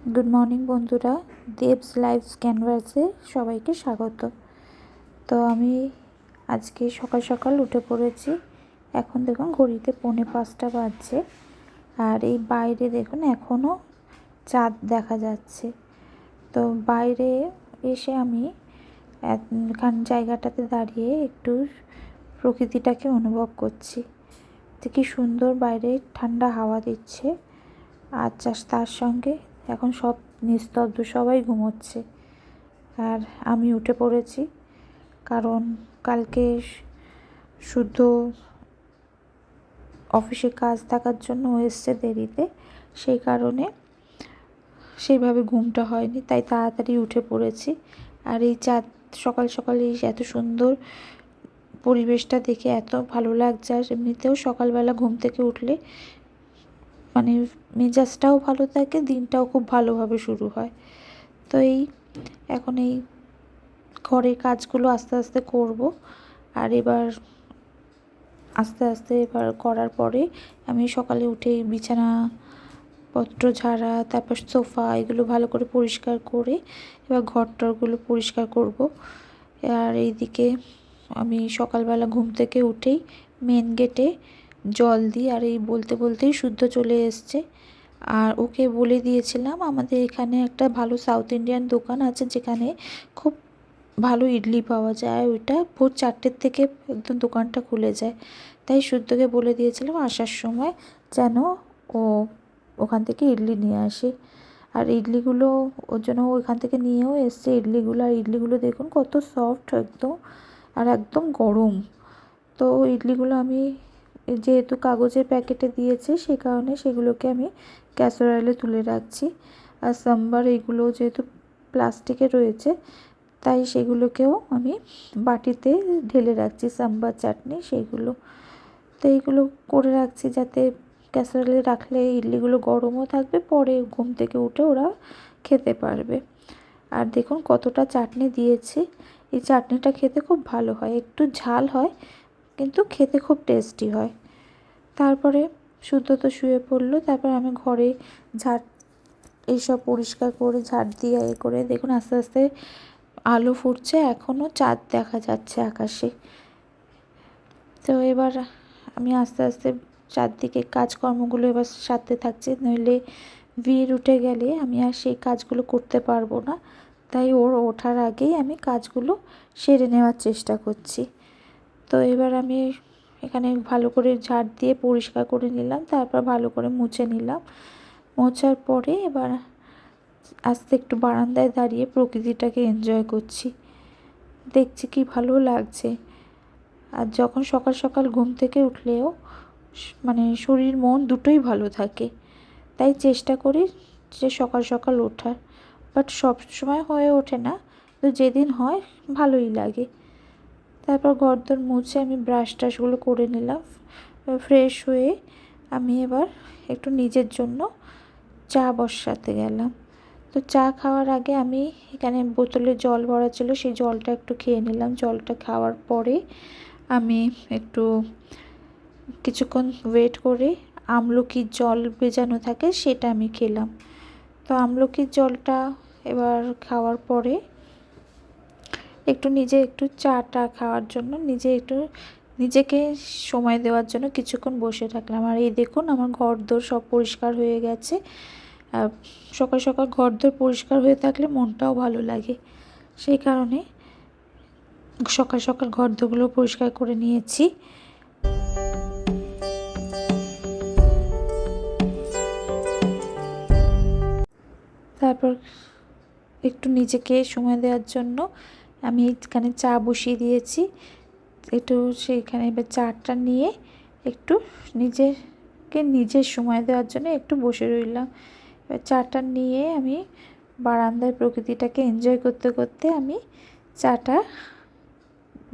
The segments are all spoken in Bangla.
গুড মর্নিং বন্ধুরা, দেবস লাইফ ক্যানভাসে সবাইকে স্বাগত। তো আমি আজকে সকাল সকাল উঠে পড়েছি। এখন দেখুন ঘড়িতে 4:45 বাজছে, আর এই বাইরে দেখুন এখনও চাঁদ দেখা যাচ্ছে। তো বাইরে এসে আমি এখান জায়গাটাতে দাঁড়িয়ে একটু প্রকৃতিটাকে অনুভব করছি। তো কি সুন্দর বাইরে ঠান্ডা হাওয়া দিচ্ছে, আর তার সঙ্গে এখন সব নিস্তব্ধ, সবাই ঘুমোচ্ছে। আর আমি উঠে পড়েছি, কারণ কালকে শুদ্ধ অফিসে কাজ থাকার জন্য এসছে দেরিতে, সেই কারণে সেইভাবে ঘুমটা হয়নি, তাই তাড়াতাড়ি উঠে পড়েছি। আর এই চাঁদ সকাল সকাল এই এত সুন্দর পরিবেশটা দেখে এত ভালো লাগছে। আর এমনিতেও সকালবেলা ঘুম থেকে উঠলে মানে মেজাজটাও ভালো থাকে, দিনটাও খুব ভালোভাবে শুরু হয়। তো এখন এই ঘরের কাজগুলো আস্তে আস্তে করব। আর আস্তে আস্তে করার পরে আমি সকালে উঠে বিছানাপত্র ঝাড়া, তারপর সোফা, এগুলো ভালো করে পরিষ্কার করে এবার ঘরটরগুলো পরিষ্কার করব। আর এইদিকে আমি সকালবেলা ঘুম থেকে উঠেই মেন গেটে জল দিই। আর এই বলতে বলতেই শুদ্ধ চলে এসছে। আর ওকে বলে দিয়েছিলাম আমাদের এখানে একটা ভালো সাউথ ইন্ডিয়ান দোকান আছে, যেখানে খুব ভালো ইডলি পাওয়া যায়। ওইটা ভোর 4টের থেকে একদম দোকানটা খুলে যায়। তাই শুদ্ধকে বলে দিয়েছিলাম আসার সময় যেন ও ওখান থেকে ইডলি নিয়ে আসে। আর ইডলিগুলো ওর জন্য ওইখান থেকে নিয়েও এসছে ইডলিগুলো। আর ইডলিগুলো দেখুন কত সফট একদম, আর একদম গরম। তো ইডলিগুলো আমি যেহেতু কাগজের প্যাকেটে দিয়েছে, সেই কারণে সেগুলোকে আমি ক্যাসারোলে তুলে রাখছি। আর সাম্বার এইগুলো যেহেতু প্লাস্টিকে রয়েছে, তাই সেগুলোকেও আমি বাটিতে ঢেলে রাখছি, সাম্বার চাটনি সেইগুলো। তো এইগুলো করে রাখছি যাতে ক্যাসারোলে রাখলে ইডলিগুলো গরমও থাকবে, পরে ঘুম থেকে উঠে ওরা খেতে পারবে। আর দেখুন কতটা চাটনি দিয়েছি। এই চাটনিটা খেতে খুব ভালো হয়, একটু ঝাল হয় কিন্তু খেতে খুব টেস্টি হয়। তারপরে শুদ্ধ তো শুয়ে পড়লো। তারপর আমি ঘরে এইসব পরিষ্কার করে ঝাড় দিয়ে করে দেখুন আস্তে আস্তে আলো ফুটছে, এখনও চাঁদ দেখা যাচ্ছে আকাশে। তো এবার আমি আস্তে আস্তে চারদিকে কাজকর্মগুলো এবার সারতে থাকছি, নইলে ভিড় উঠে গেলে আমি আর সেই কাজগুলো করতে পারবো না। তাই ওর ওঠার আগেই আমি কাজগুলো সেরে নেওয়ার চেষ্টা করছি। তো এবার আমি এখানে ভালো করে ঝাড় দিয়ে পরিষ্কার করে নিলাম, তারপর ভালো করে মুছে নিলাম। মোছার পরে এবার আস্তে একটু বারান্দায় দাঁড়িয়ে প্রকৃতিটাকে এনজয় করছি, দেখছি কি ভালো লাগছে। আর যখন সকাল সকাল ঘুম থেকে উঠলেও মানে শরীর মন দুটোই ভালো থাকে, তাই চেষ্টা করি যে সকাল সকাল ওঠার। বাট সব সময় হয়ে ওঠে না, তো যেদিন হয় ভালোই লাগে। তারপর ঘরদোর মুছে আমি ব্রাশ টাশগুলো করে নিলাম। ফ্রেশ হয়ে আমি এবার একটু নিজের জন্য চা বসাতে গেলাম। তো চা খাওয়ার আগে আমি এখানে বোতলে জল ভরা ছিল, সেই জলটা একটু খেয়ে নিলাম। জলটা খাওয়ার পরে আমি একটু কিছুক্ষণ ওয়েট করে আমলকির জল ভেজানো থাকে সেটা আমি খেলাম। তো আমলকির জলটা এবার খাওয়ার পরে একটু চাটা খাওয়ার জন্য নিজেকে সময় দেওয়ার জন্য কিছুক্ষণ বসে থাকলাম। আর এই দেখুন আমার ঘরদোর সব পরিষ্কার হয়ে গেছে। সকাল সকাল ঘরদোর পরিষ্কার হয়ে থাকলে মনটাও ভালো লাগে, সেই কারণে সকাল সকাল ঘরদোরগুলো পরিষ্কার করে নিয়েছি। তারপর একটু নিজেকে সময় দেওয়ার জন্য আমি এখানে চা বসিয়ে দিয়েছি। একটু সেইখানে এবার চাটা নিয়ে একটু নিজের সময় দেওয়ার জন্য একটু বসে রইলাম। এবার চাটা নিয়ে আমি বারান্দায় প্রকৃতিটাকে এনজয় করতে করতে আমি চাটা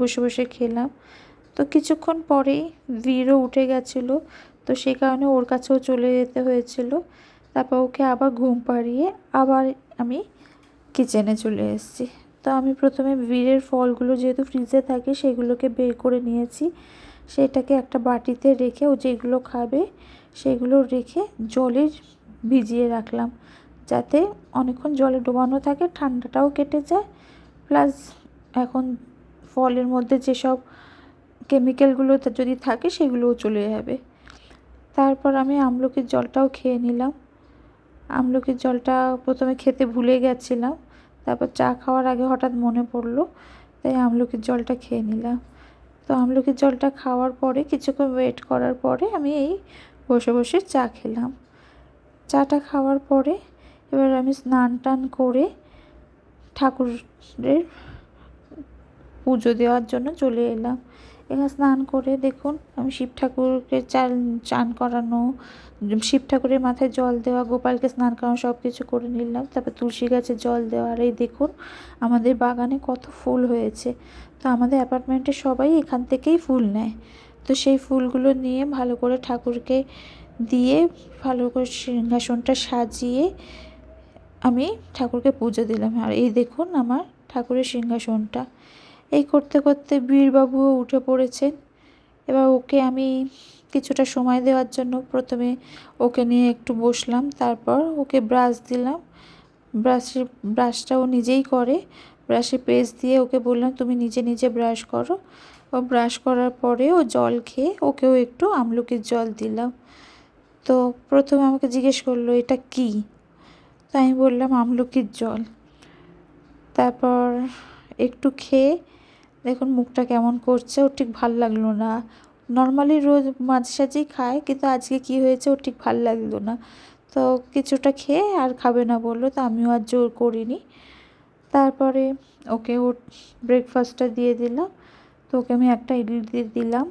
বসে বসে খেলাম। তো কিছুক্ষণ পরেই ভিড়ও উঠে গেছিলো, তো সেই কারণে ওর কাছেও চলে যেতে হয়েছিল। তারপর ওকে আবার ঘুম পাড়িয়ে আবার আমি কিচেনে চলে এসেছি। তো আমি প্রথমে ভিড়ের ফলগুলো যেহেতু ফ্রিজে থাকে সেগুলোকে বের করে নিয়েছি। সেটাকে একটা বাটিতে রেখে ও যেগুলো খাবে সেগুলো রেখে জলে ভিজিয়ে রাখলাম, যাতে অনেকক্ষণ জলে ডোবানো থাকে, ঠান্ডাটাও কেটে যায়, প্লাস এখন ফলের মধ্যে যেসব কেমিক্যালগুলো যদি থাকে সেগুলোও চলে যাবে। তারপর আমি আমলকির জলটাও খেয়ে নিলাম। আমলকির জলটা প্রথমে খেতে ভুলে গেছিলাম, তারপর চা খাওয়ার আগে হঠাৎ মনে পড়লো, তাই আমলকির জলটা খেয়ে নিলাম। তো আমলকির জলটা খাওয়ার পরে কিছুক্ষণ ওয়েট করার পরে আমি এই বসে বসে চা খেলাম। চাটা খাওয়ার পরে এবার আমি স্নান টান করে ঠাকুরের পুজো দেওয়ার জন্য চলে এলাম। এখানে স্নান করে দেখুন আমি শিব ঠাকুরকে চান করানো, শিব ঠাকুরের মাথায় জল দেওয়া, গোপালকে স্নান করানো সব কিছু করে নিলাম। তারপর তুলসী গাছে জল দেওয়া। আর এই দেখুন আমাদের বাগানে কত ফুল হয়েছে। তো আমাদের অ্যাপার্টমেন্টে সবাই এখান থেকেই ফুল নেয়। তো সেই ফুলগুলো নিয়ে ভালো করে ঠাকুরকে দিয়ে ভালো করে সিংহাসনটা সাজিয়ে আমি ঠাকুরকে পুজো দিলাম। আর এই দেখুন আমার ঠাকুরের সিংহাসনটা। এই করতে করতে বীরবাবুও উঠে পড়েছেন। এবার ওকে আমি কিছুটা সময় দেওয়ার জন্য প্রথমে ওকে নিয়ে একটু বসলাম, তারপর ওকে ব্রাশ দিলাম। ব্রাশটা ও নিজেই করে, ব্রাশে পেস্ট দিয়ে ওকে বললাম তুমি নিজে নিজে ব্রাশ করো। ও ব্রাশ করার পরে ও জল খেয়ে ওকেও একটু আমলকির জল দিলাম। তো প্রথমে আমাকে জিজ্ঞেস করলো এটা কী, তো আমি বললাম আমলকির জল। তারপর একটু খেয়ে দেখুন মুখটা কেমন করছে, ওর ঠিক ভাল লাগলো না। নর্মালি রোজ মাঝে সাঝেই খায়, কিন্তু আজকে কি হয়েছে ওর ঠিক ভাল লাগলো না। তো কিছুটা খেয়ে আর খাবে না বললো, তো আমিও আর জোর করিনি। তারপরে ওকে ওর ব্রেকফাস্টটা দিয়ে দিলাম। তো ওকে আমি একটা ইডলি দিয়ে দিলাম।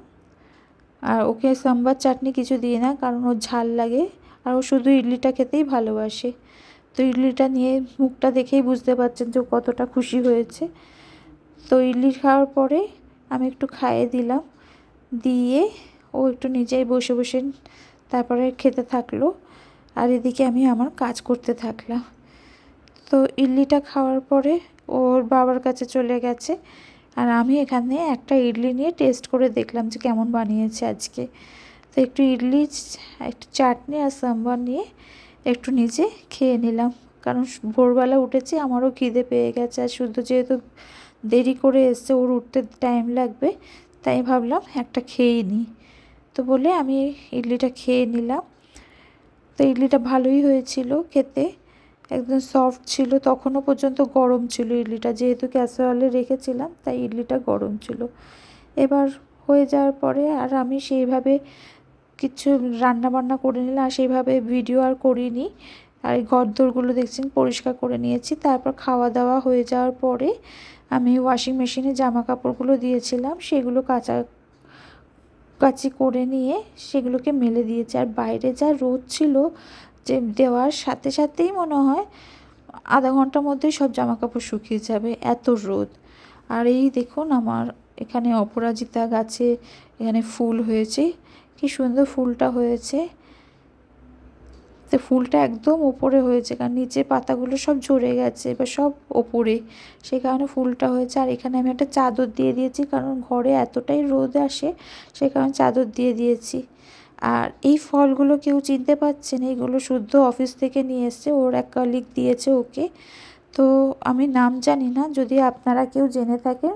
আর ওকে সাম্বার চাটনি কিছু দিই না, কারণ ওর ঝাল লাগে আর ও শুধু ইডলিটা খেতেই ভালোবাসে। তো ইডলিটা নিয়ে মুখটা দেখেই বুঝতে পারছেন যে ও কতটা খুশি হয়েছে। তো ইডলি খাওয়ার পরে আমি একটু খাইয়ে দিলাম, দিয়ে ও একটু নিজেই বসে বসে তারপরে খেতে থাকলো। আর এদিকে আমি আমার কাজ করতে থাকলাম। তো ইডলিটা খাওয়ার পরে ওর বাবার কাছে চলে গেছে, আর আমি এখানে একটা ইডলি নিয়ে টেস্ট করে দেখলাম যে কেমন বানিয়েছে আজকে। তো একটু ইডলি, একটু চাটনি আর সাম্বার নিয়ে একটু নিজে খেয়ে নিলাম, কারণ ভোরবেলা উঠেছি, আমারও খিদে পেয়ে গেছে। আর শুধু যেহেতু দেরি করে এসছে, ওর উঠতে টাইম লাগবে, তাই ভাবলাম একটা খেয়ে নিই। তো বলে আমি ইডলিটা খেয়ে নিলাম। তো ইডলিটা ভালোই হয়েছিল খেতে, একদম সফট ছিল, তখনও পর্যন্ত গরম ছিল ইডলিটা, যেহেতু ক্যাসারোলে রেখেছিলাম তাই ইডলিটা গরম ছিল। এবার হয়ে যাওয়ার পরে আর আমি সেইভাবে কিছু রান্নাবান্না করে নিলাম, আর সেইভাবে ভিডিও আর করিনি। আর এই ঘরদোরগুলো দেখছেন পরিষ্কার করে নিয়েছি। তারপর খাওয়া দাওয়া হয়ে যাওয়ার পরে আমি ওয়াশিং মেশিনে জামা কাপড়গুলো দিয়েছিলাম, সেগুলো কাচাকাচি করে নিয়ে সেগুলোকে মেলে দিয়েছি। আর বাইরে যা রোদ ছিল, যে দেওয়ার সাথে সাথেই মনে হয় আধা ঘন্টার মধ্যেই সব জামা কাপড় শুকিয়ে যাবে, এত রোদ। আর এই দেখুন আমার এখানে অপরাজিতা গাছে এখানে ফুল হয়েছে, কি সুন্দর ফুলটা হয়েছে। তো ফুলটা একদম ওপরে হয়েছে, কারণ নিচে পাতাগুলো সব ঝরে গেছে, এবার সব ওপরে, সেই কারণে ফুলটা হয়েছে। আর এখানে আমি একটা চাদর দিয়ে দিয়েছি, কারণ ঘরে এতটাই রোদ আসে, সেই কারণে চাদর দিয়ে দিয়েছি। আর এই ফলগুলো কেউ চিনতে পারছেন, এইগুলো শুদ্ধ অফিস থেকে নিয়ে এসছে, ওর এক কলিগ দিয়েছে ওকে। তো আমি নাম জানি না, যদি আপনারা কেউ জেনে থাকেন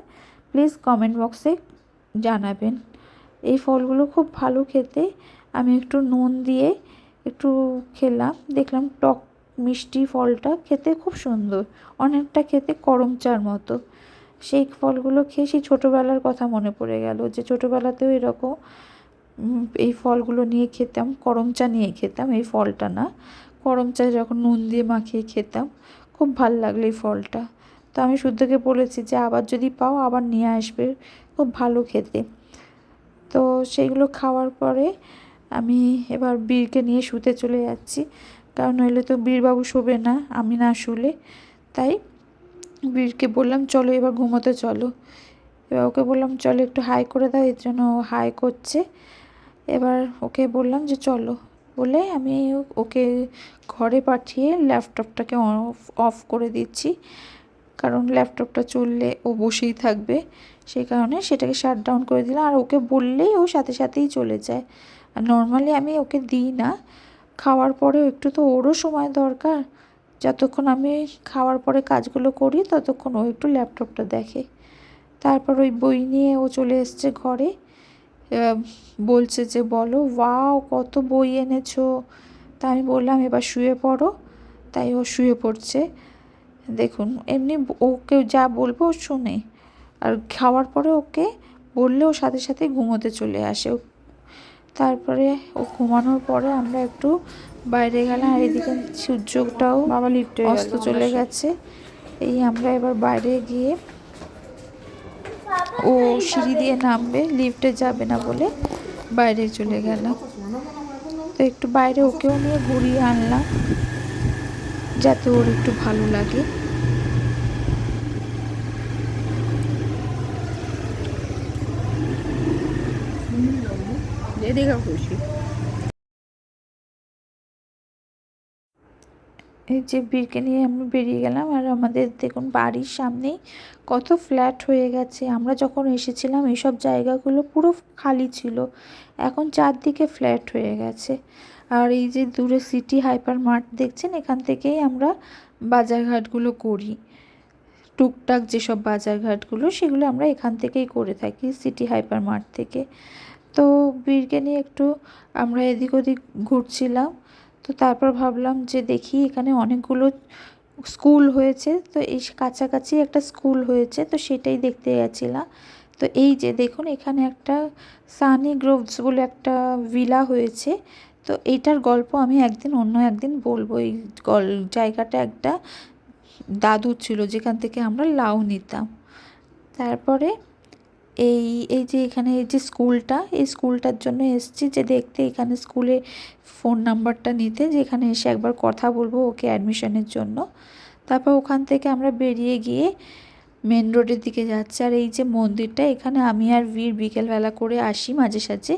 প্লিজ কমেন্ট বক্সে জানাবেন। এই ফলগুলো খুব ভালো খেতে, আমি একটু নুন দিয়ে একটু খেলাম, দেখলাম টক মিষ্টি, ফলটা খেতে খুব সুন্দর, অনেকটা খেতে করম চার মতো। সেই ফলগুলো খেয়ে সেই ছোটোবেলার কথা মনে পড়ে গেল, যে ছোটোবেলাতেও এরকম এই ফলগুলো নিয়ে খেতাম, করম চা নিয়ে খেতাম, এই ফলটা না, করম চা যখন নুন দিয়ে মাখিয়ে খেতাম, খুব ভাল লাগলো এই ফলটা। তো আমি শুদ্ধকে বলেছি যে আবার যদি পাও আবার নিয়ে আসবে, খুব ভালো খেতে। তো সেইগুলো খাওয়ার পরে আমি এবার বীরকে নিয়ে শুতে চলে যাচ্ছি, কারণ নইলে তো বীরবাবু শোবে না আমি না শুলে। তাই বীরকে বললাম চলো এবার ঘুমোতে চলো। এবার ওকে বললাম চলো একটু হাই করে দাও, এর জন্য ও হাই করছে। এবার ওকে বললাম যে চলো, বলে আমি ওকে ঘরে পাঠিয়ে ল্যাপটপটাকে অফ করে দিচ্ছি, কারণ ল্যাপটপটা চললে ও বসেই থাকবে, সেই কারণে সেটাকে শাট ডাউন করে দিলাম। আর ওকে বললেই ও সাথে সাথেই চলে যায়। আর নর্মালি আমি ওকে দিই না, খাওয়ার পরেও একটু তো ওরও সময় দরকার, যতক্ষণ আমি খাওয়ার পরে কাজগুলো করি ততক্ষণ ও একটু ল্যাপটপটা দেখে। তারপর ওই বই নিয়ে ও চলে এসছে ঘরে, বলছে যে বলো ওয়াও কত বই এনেছো। তা আমি বললাম এবার শুয়ে পড়ো, তাই ও শুয়ে পড়ছে। দেখুন এমনি ওকে যা বলবো ও শুনে, আর খাওয়ার পরে ওকে বললে ও সাথে সাথে ঘুমোতে চলে আসে। তারপরে ও ঘুমানোর পরে আমরা একটু বাইরে গেলাম, আর এদিকে সূর্যটাও বাবা লিফটে অস্ত চলে গেছে। এই আমরা এবার বাইরে গিয়ে, ও সিঁড়ি দিয়ে নামবে, লিফটে যাবে না বলে বাইরে চলে গেলাম। তো একটু বাইরে ওকেও নিয়ে ঘুরিয়ে আনলাম যাতে ওর একটু ভালো লাগে। খুশি। এই যে বীরকে নিয়ে আমরা বেরিয়ে গেলাম, আর আমাদের দেখুন বাড়ির সামনেই কত ফ্ল্যাট হয়ে গেছে। আমরা যখন এসেছিলাম এইসব জায়গাগুলো পুরো খালি ছিল, এখন চারদিকে ফ্ল্যাট হয়ে গেছে। আর এই যে দূরে সিটি হাইপার মার্ট দেখছেন, এখান থেকেই আমরা বাজারঘাটগুলো করি। টুকটাক যেসব বাজারঘাটগুলো সেগুলো আমরা এখান থেকেই করে থাকি, সিটি হাইপার মার্ট থেকে। তো বীরকে নিয়ে একটু আমরা এদিক ওদিক ঘুরছিলাম। তো তারপর ভাবলাম যে দেখি এখানে অনেকগুলো স্কুল হয়েছে, তো এই কাছাকাছি একটা স্কুল হয়েছে, তো সেটাই দেখতে গেছিলাম। তো এই যে দেখুন এখানে একটা সানি গ্রোভস বলে একটা ভিলা হয়েছে। তো এইটার গল্প আমি অন্য একদিন বলবো। এই জায়গাটা একটা দাদু ছিল যেখান থেকে আমরা লাউ নিতাম। তারপরে এই এই যে এখানে এই যে স্কুলটা, এই স্কুলটার জন্য এসেছি যে দেখতে, এখানে স্কুলে ফোন নাম্বারটা নিতে, যে এখানে এসে একবার কথা বলবো ওকে অ্যাডমিশনের জন্য। তারপর ওখান থেকে আমরা বেরিয়ে গিয়ে মেন রোডের দিকে যাচ্ছি। আর এই যে মন্দিরটা, এখানে আমি আর বীর বিকেলবেলা করে আসি মাঝে সাঝে।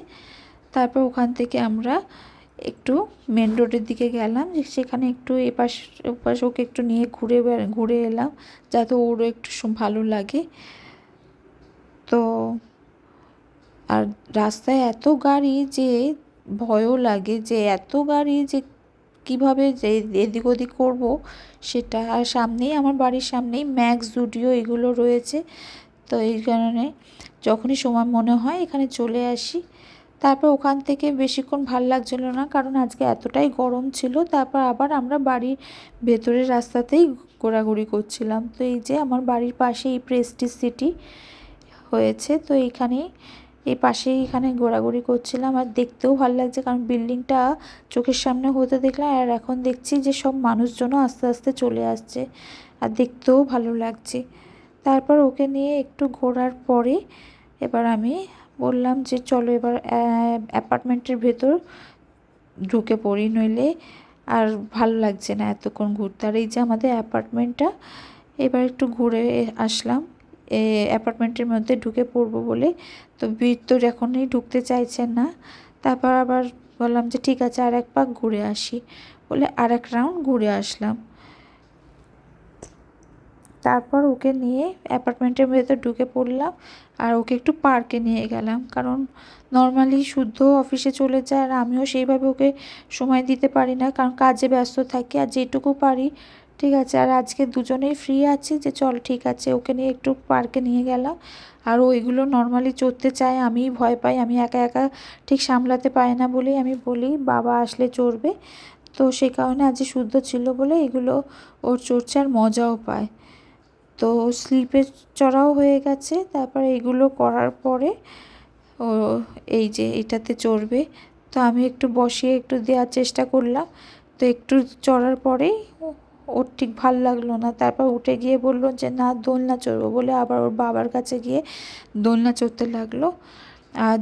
তারপর ওখান থেকে আমরা একটু মেন রোডের দিকে গেলাম, সেখানে একটু এপাশ ওপাশ ওকে একটু নিয়ে ঘুরে এলাম যাতে ওরও একটু ভালো লাগে। তো আর রাস্তায় এত গাড়ি যে ভয়ও লাগে, যে এত গাড়ি যে কীভাবে যে এদিক ওদিক করবো সেটা। আর সামনেই আমার বাড়ির সামনেই ম্যাক্স জুডিও এগুলো রয়েছে, তো এই কারণে যখনই সময় মনে হয় এখানে চলে আসি। তারপর ওখান থেকে বেশিক্ষণ ভাল লাগছিল না, কারণ আজকে এতটাই গরম ছিল। তারপর আবার আমরা বাড়ির ভেতরের রাস্তাতেই ঘোরাঘুরি করছিলাম। তো এই যে আমার বাড়ির পাশে এই প্রেস্টিজ সিটি হয়েছে, তো এইখানেই এই পাশেই এখানে ঘোরাঘুরি করছিলাম। আর দেখতেও ভালো লাগছে, কারণ বিল্ডিংটা চোখের সামনে হতে দেখলাম, আর এখন দেখছি যে সব মানুষজনও আস্তে আস্তে চলে আসছে, আর দেখতেও ভালো লাগছে। তারপর ওকে নিয়ে একটু ঘোরার পরে এবার আমি বললাম যে চলো এবার অ্যাপার্টমেন্টের ভেতর ঢুকে পড়ি, নইলে আর ভালো লাগছে না এতক্ষণ ঘুরতে। আর এই যে আমাদের অ্যাপার্টমেন্টটা, এবার একটু ঘুরে আসলাম অ্যাপার্টমেন্টের মধ্যে ঢুকে পড়বো বলে। তো বীর তো এখনই ঢুকতে চাইছেন না। তারপর আবার বললাম যে ঠিক আছে আর এক পাক ঘুরে আসি বলে আর এক রাউন্ড ঘুরে আসলাম। তারপর ওকে নিয়ে অ্যাপার্টমেন্টের ভেতর ঢুকে পড়লাম, আর ওকে একটু পার্কে নিয়ে গেলাম, কারণ নর্মালি শুদ্ধ অফিসে চলে যায়, আর আমিও সেইভাবে ওকে সময় দিতে পারি না, কারণ কাজে ব্যস্ত থাকি। আর যেটুকু পারি ঠিক আছে, আর আজকে দুজনেই ফ্রি আছি যে চল ঠিক আছে ওকে নিয়ে একটু পার্কে নিয়ে গেলাম। আর ওইগুলো নর্মালি চড়তে চায়, আমিই ভয় পাই, আমি একা একা ঠিক সামলাতে পারি না বলেই আমি বলি বাবা আসলে চড়বে। তো সেই কারণে আজ শুদ্ধ ছিল বলে এগুলো ওর চড়ছে আর মজাও পায়। তো স্লিপে চড়াও হয়ে গেছে। তারপর এইগুলো করার পরে ও এই যে এটাতে চড়বে, তো আমি একটু বসিয়ে একটু দেওয়ার চেষ্টা করলাম। তো একটু চড়ার পরেই ওর ঠিক ভাল লাগলো না। তারপর উঠে গিয়ে বললো যে না দোলনা চড়বো বলে আবার ওর বাবার কাছে গিয়ে দোলনা চড়তে লাগলো। আর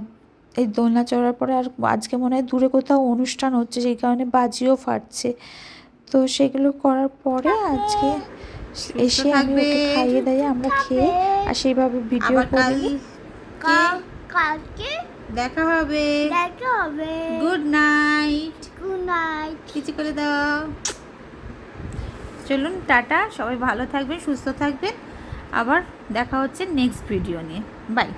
এই দোলনা চড়ার পরে আর আজকে মনে হয় দূরে কোথাও অনুষ্ঠান হচ্ছে, সেই কারণে বাজিও ফাটছে। তো সেগুলো করার পরে আজকে এসে আমি ওকে খাইয়ে দাইয়ে আমরা খেয়ে আর সেইভাবে ভিডিও করি। কালকে দেখা হবে। Good night. কিছু করে দাও। চলুন টাটা, সবাই ভালো থাকবেন, সুস্থ থাকবেন, আবার দেখা হচ্ছে নেক্সট ভিডিও নিয়ে। বাই।